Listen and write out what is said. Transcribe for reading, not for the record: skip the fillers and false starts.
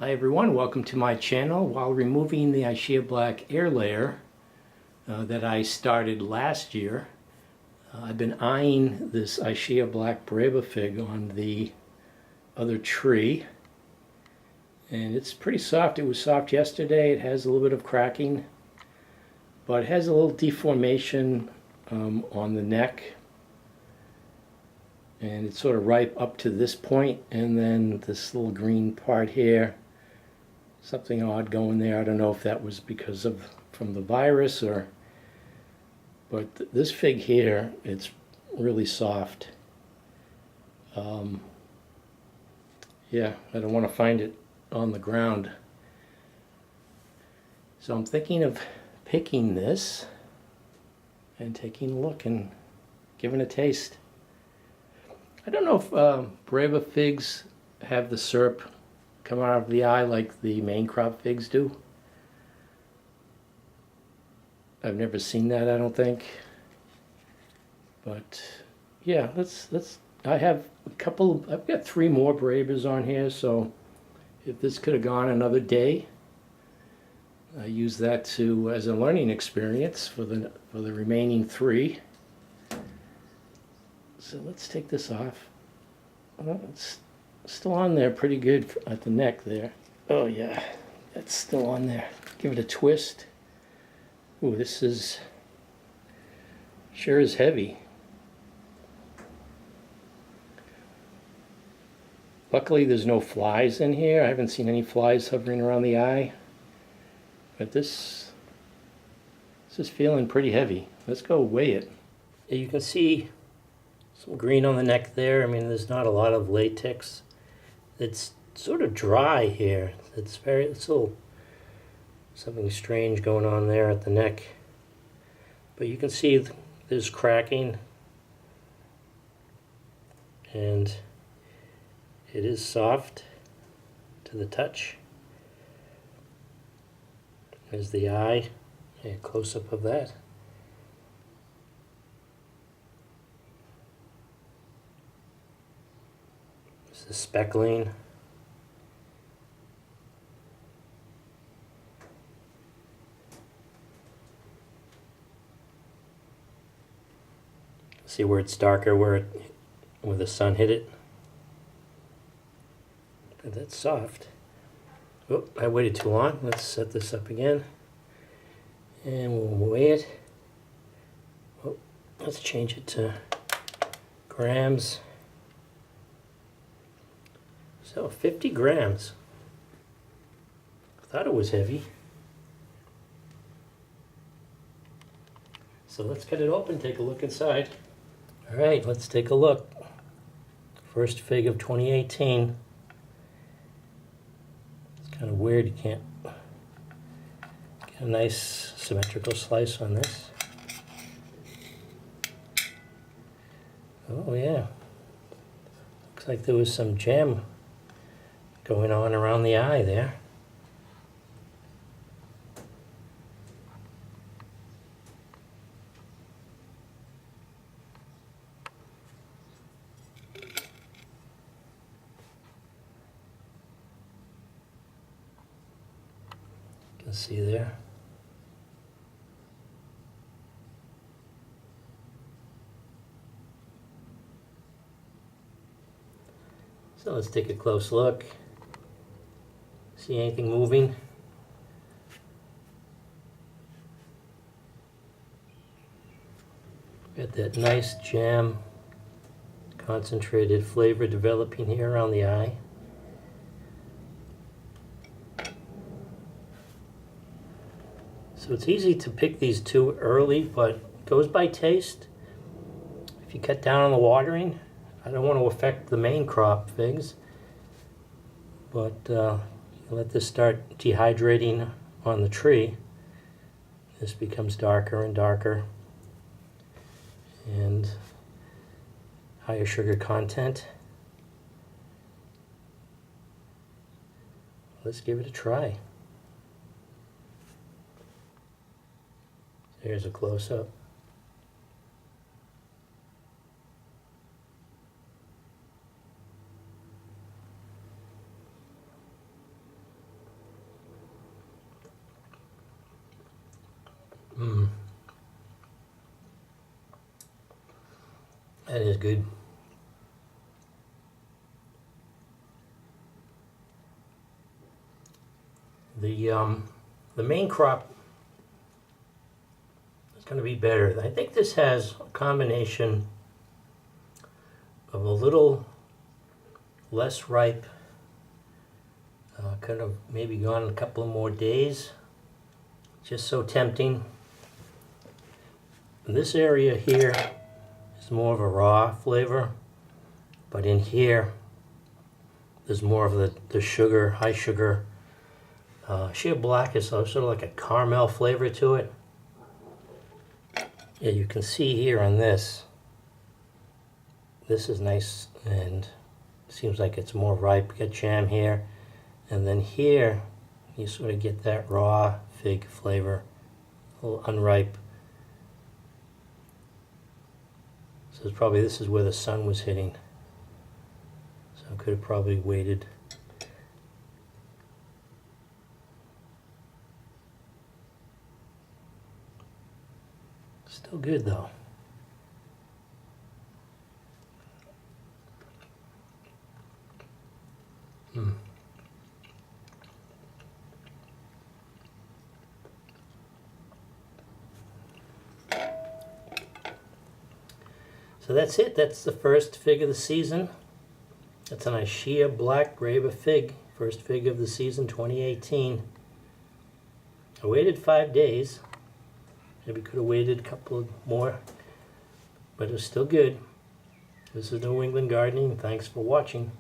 Hi everyone, welcome to my channel. While removing the Ischia Black air layer that I started last year, I've been eyeing this Ischia Black Breba fig on the other tree, and it's pretty soft. It was soft yesterday. It has a little bit of cracking, but it has a little deformation on the neck, and it's sort of ripe up to this point, and then this little green part here, something odd going there. I don't know if that was because of from the virus or, but this fig here, it's really soft. Yeah, I don't want to find it on the ground. So I'm thinking of picking this and taking a look and giving it a taste. I don't know if Breba figs have the syrup come out of the eye like the main crop figs do. I've never seen that, I don't think. But yeah, I have a couple, I've got 3 more Brebas on here, so if this could have gone another day, I use that as a learning experience for the remaining 3. So let's take this off. Well, it's still on there pretty good at the neck there. Oh yeah, that's still on there. Give it a twist. Ooh, this is sure is heavy. Luckily there's no flies in here. I haven't seen any flies hovering around the eye. But this is feeling pretty heavy. Let's go weigh it. You can see some green on the neck there. I mean, there's not a lot of latex. It's sort of dry here. It's a little something strange going on there at the neck. But you can see there's cracking, and it is soft to the touch. There's the eye, a close-up of that. There's the speckling. See where it's darker where the sun hit it. But that's soft. Oh, I waited too long. Let's set this up again. And we'll weigh it. Oh, let's change it to grams. So 50 grams. I thought it was heavy. So let's cut it open, take a look inside. All right, let's take a look. First fig of 2018. It's kind of weird, you can't get a nice symmetrical slice on this. Oh yeah, looks like there was some jam going on around the eye there. You can see there. So let's take a close look. See anything moving? Got that nice jam, concentrated flavor developing here around the eye. So it's easy to pick these too early, but it goes by taste. If you cut down on the watering, I don't want to affect the main crop figs, but you let this start dehydrating on the tree. This becomes darker and darker and higher sugar content. Let's give it a try. Here's a close-up. That is good. The main crop is going to be better. I think this has a combination of a little less ripe, kind of maybe gone a couple of more days. Just so tempting. And this area here is more of a raw flavor, but in here there's more of the sugar, high sugar. Ischia Black is sort of like a caramel flavor to it. Yeah, you can see here on this. This is nice and seems like it's more ripe. You got jam here, and then here you sort of get that raw fig flavor, a little unripe. So it's probably, this is where the sun was hitting. So I could have probably waited. Still good though. So that's it. That's the first fig of the season. That's an Ischia Black Breba fig. First fig of the season, 2018. I waited 5 days. Maybe could have waited a couple more, but it was still good. This is New England Gardening. Thanks for watching.